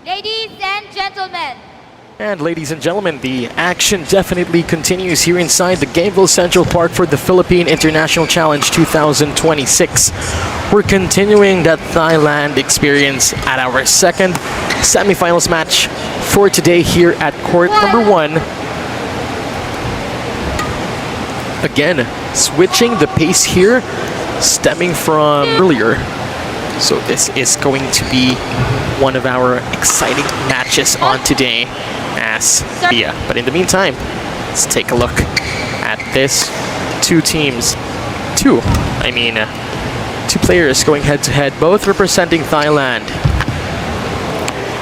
Ladies and gentlemen. And ladies and gentlemen, the action definitely continues here inside the Gameville Central Park for the Philippine International Challenge 2026. We're continuing that Thailand experience at our second semifinals match for today here at court number 1. Again, switching the pace here, stemming from earlier. So this is going to be one of our exciting matches on today. But in the meantime, let's take a look at this. Two players going head to head, both representing Thailand.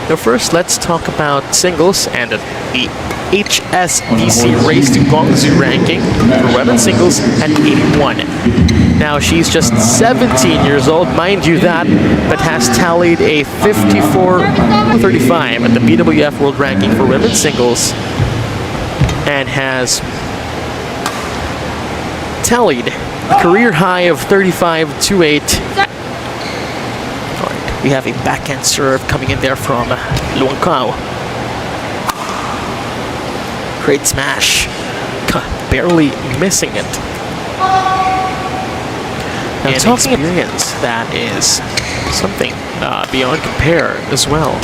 Now first, let's talk about singles and the HSBC Race to Guangzhou ranking for women's singles at 81. Now she's just 17 years old, mind you that, but has tallied a 54.35 at the BWF World Ranking for women's singles and has tallied a career high of 35.28. We have a backhand serve coming in there from Luang Kao. Great smash, barely missing it. Now, an experience that is something beyond compare as well.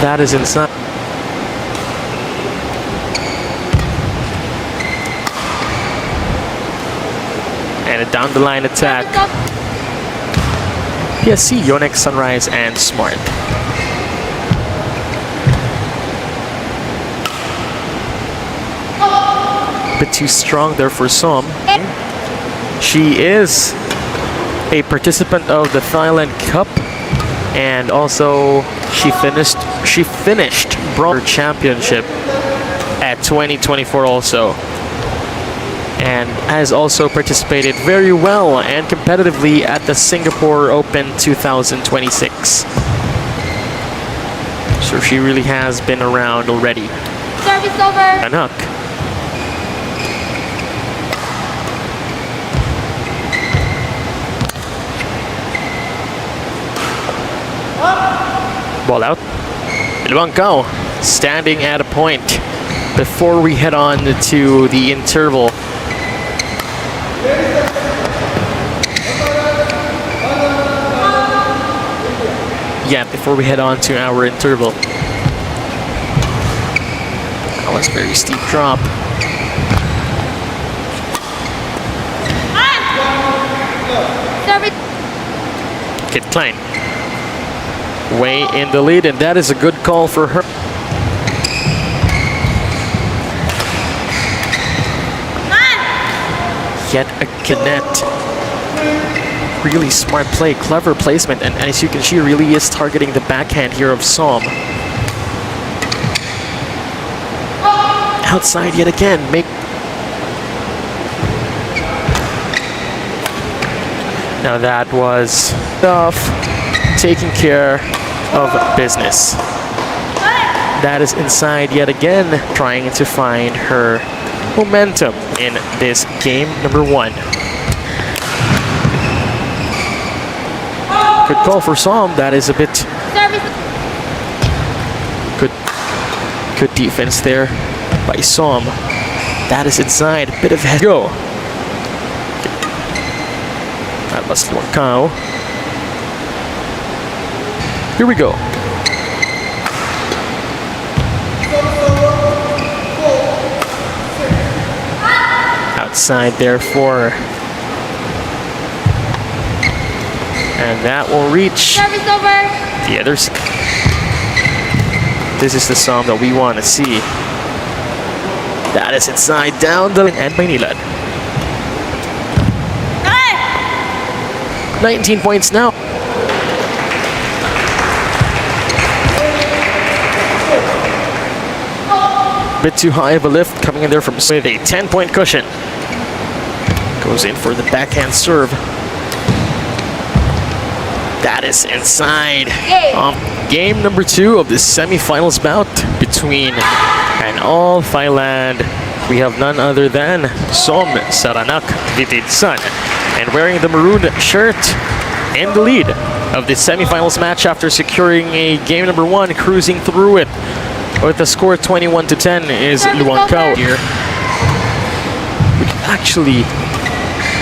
That is insane. And a down the line attack. PSC, Yonex, Sunrise, and Smart. A bit too strong there for Som. She is a participant of the Thailand Cup, and also she finished World Championship at 2024 also, and has also participated very well and competitively at the Singapore Open 2026. So she really has been around already. Service over. Anak. Ball out. Luang Kao standing at a point before we head on to the interval. Yeah, before we head on to our interval. That was a very steep drop. Ketklieng way in the lead, and that is a good call for her. Yet again, really smart play, clever placement, and as you can see, really is targeting the backhand here of Som. Outside yet again, Now that was tough, taking care of business. That is inside yet again, trying to find her momentum in this game number 1. Good call for Som. That is a bit good defense there by Som. That is inside, a bit of head go. That was Luang Kao. Here we go. Outside there for, and that will reach the other side. This is the Som that we want to see. That is inside, down the and by Nilad. 19 points now. Bit too high of a lift coming in there from with a 10-point cushion. Goes in for the backhand serve. That is inside. Game number 2 of the semifinals bout between an all-Thailand. We have none other than Sarunrak Vitidsarn, and wearing the maroon shirt in the lead of the semifinals match after securing a game number 1, cruising through it with the score 21-10 is Luang Kao here. We can actually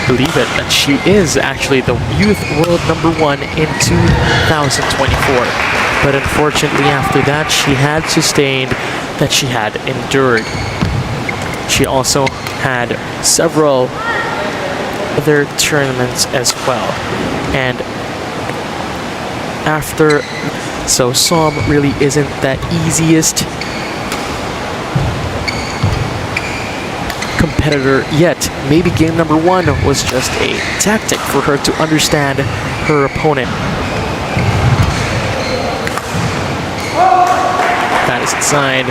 believe it that she is actually the youth world number 1 in 2024. But unfortunately after that she had sustained that she had endured. She also had several other tournaments as well. And after, so Som really isn't that easiest competitor yet. Maybe game number 1 was just a tactic for her to understand her opponent. That is inside.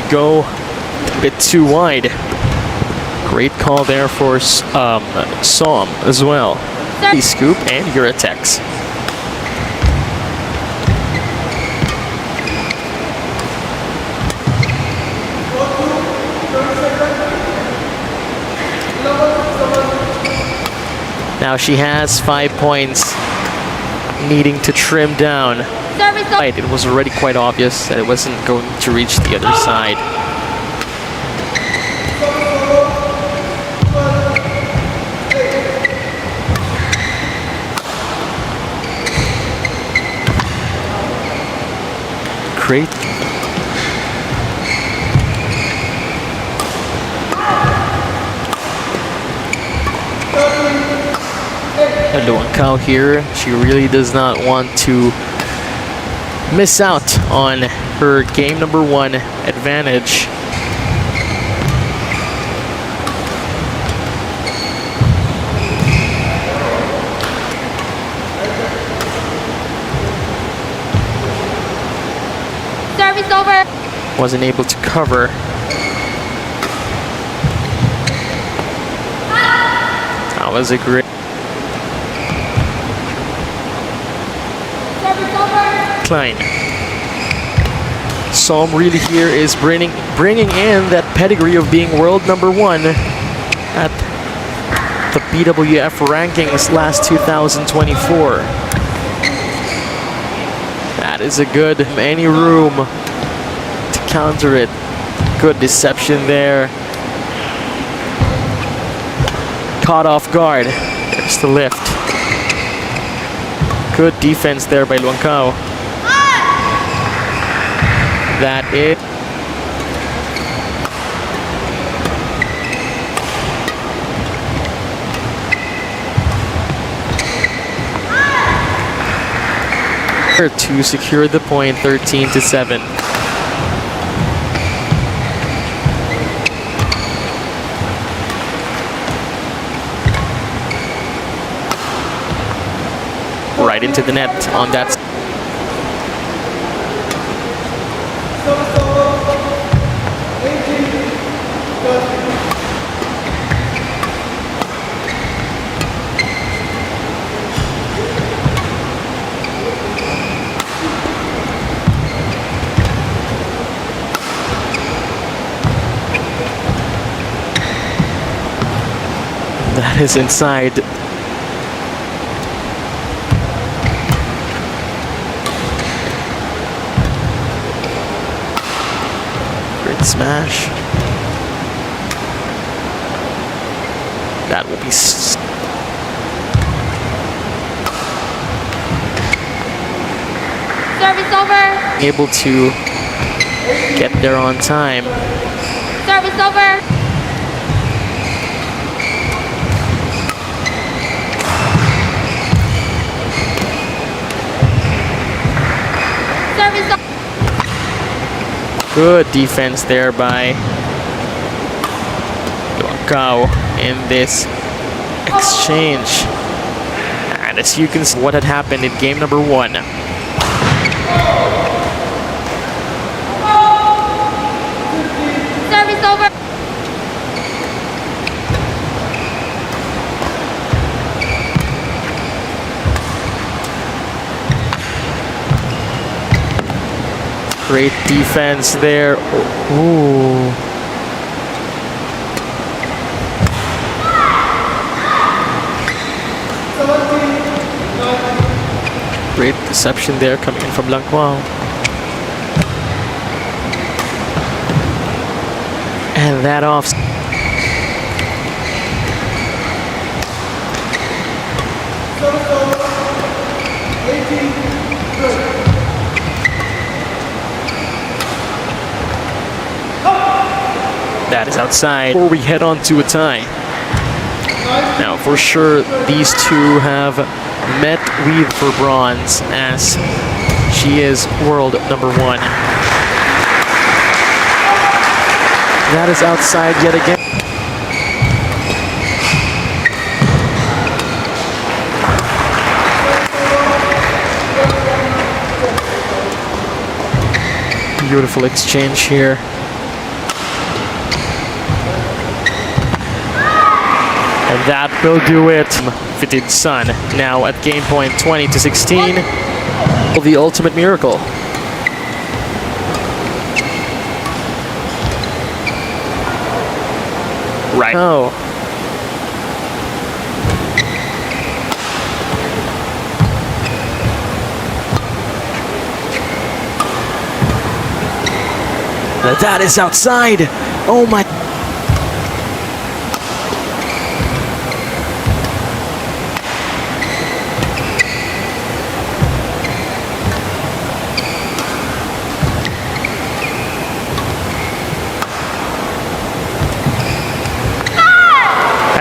You go a bit too wide. Great call there for Som as well. Scoop and Eurotex. Now she has 5 points, needing to trim down. It was already quite obvious that it wasn't going to reach the other side. Great. Luang Kao here, she really does not want to miss out on her game number 1 advantage. Service over. Wasn't able to cover. That was a great Klein. Som really here is bringing in that pedigree of being world number 1 at the BWF rankings last 2024. That is a good, any room to counter it. Good deception there. Caught off guard. There's the lift. Good defense there by Luang Kao. That is to secure the point, 13-7. Right into the net on that. That is inside. Great smash. That will be Service over. able to get there on time. Service over. Service over. Good defense there by Luang Kao in this exchange. And as you can see what had happened in game number 1. Service over. Great defense there. Ooh. Great deception there coming in from Langkwao. And that off. That is outside. Before we head on to a tie. Now, for sure, these two have met Weave for bronze, as she is world number 1. That is outside yet again. Beautiful exchange here. And that will do it. Vitidsarn now at game point 20-16. The ultimate miracle. Right. Oh. That is outside. Oh my.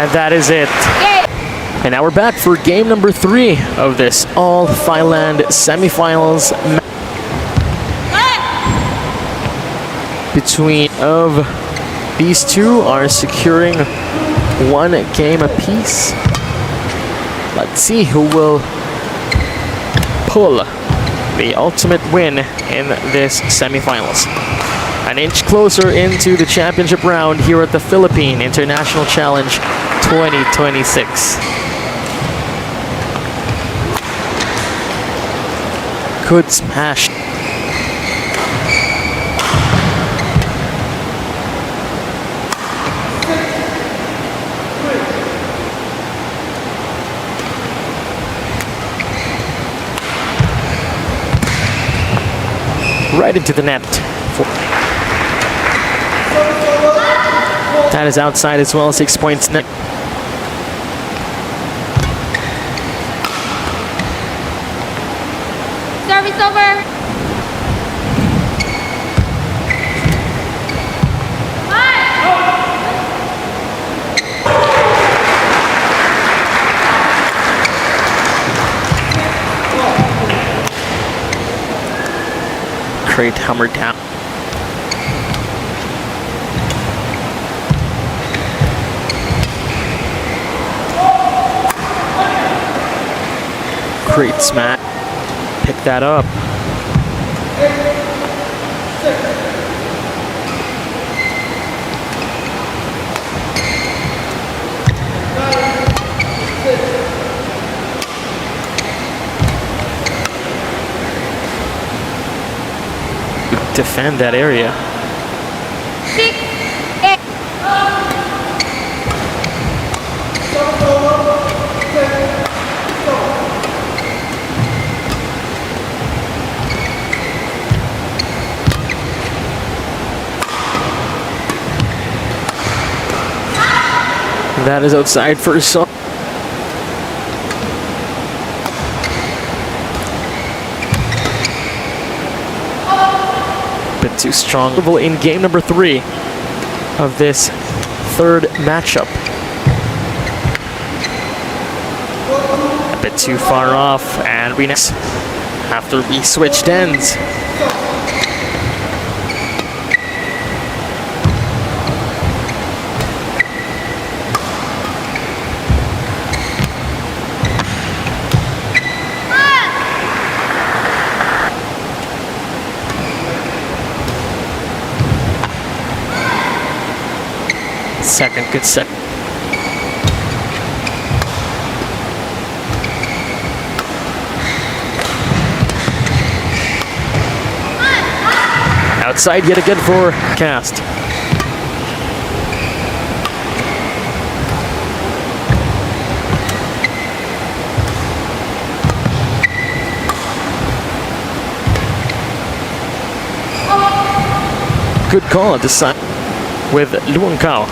And that is it. And now we're back for game number 3 of this all-Thailand semifinals between of these two are securing 1 game apiece. Let's see who will pull the ultimate win in this semifinals. An inch closer into the championship round here at the Philippine International Challenge 2026. Good smash. Right into the net. That is outside as well, 6 points net. Service over. Great hammer down. Great smash. Pick that up. Defend that area. 6, 8. That is outside for some. Bit too strong. In game number 3 of this 3rd matchup. A bit too far off, and we next after we switched ends. Second, good set. Outside yet again for cast. Good call at this side with Luang Kao.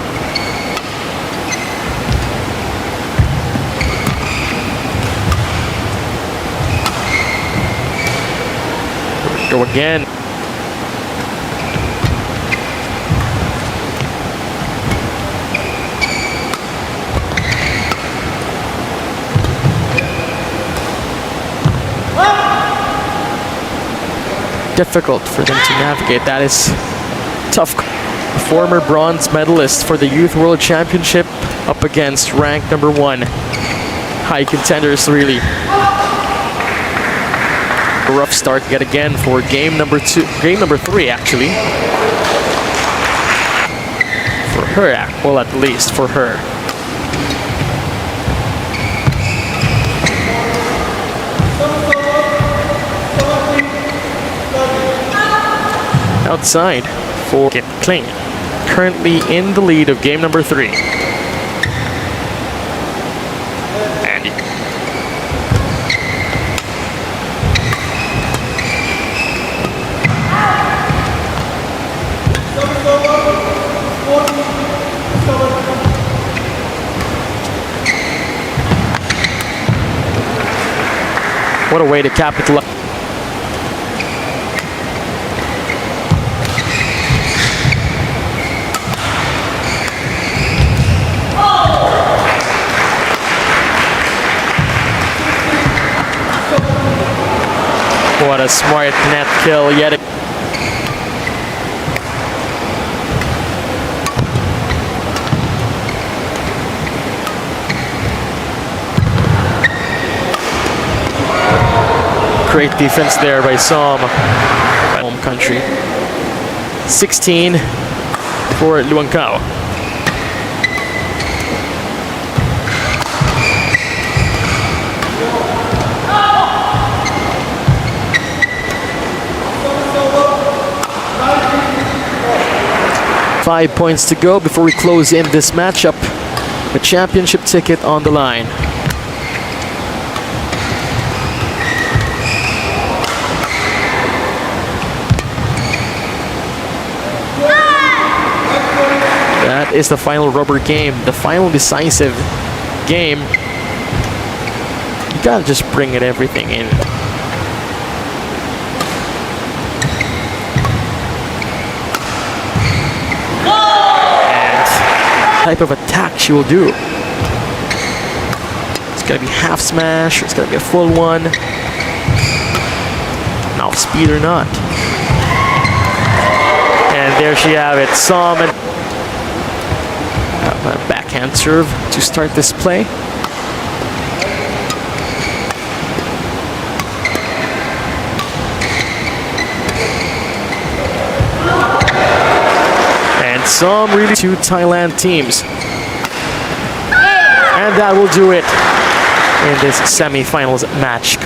Go again. Difficult for them to navigate. That is tough. Former bronze medalist for the Youth World Championship up against ranked number 1. High contenders, really. A rough start yet again for game number 3 actually. For her, well, at least for her. Outside for Ketklieng, currently in the lead of game number 3. Andy. What a way to capitalize. What a smart net kill yet again. Great defense there by Som. Home country. 16 for Luang Kao. Five points to go before we close in this matchup. The championship ticket on the line. That is the final rubber game, the final decisive game. You gotta just bring it everything in. Type of attack she will do. It's gonna be half smash, it's gonna be a full one. Now speed or not. And there she have it, Som, and a backhand serve to start this play. Some really 2 Thailand teams. And that will do it in this semi-finals match.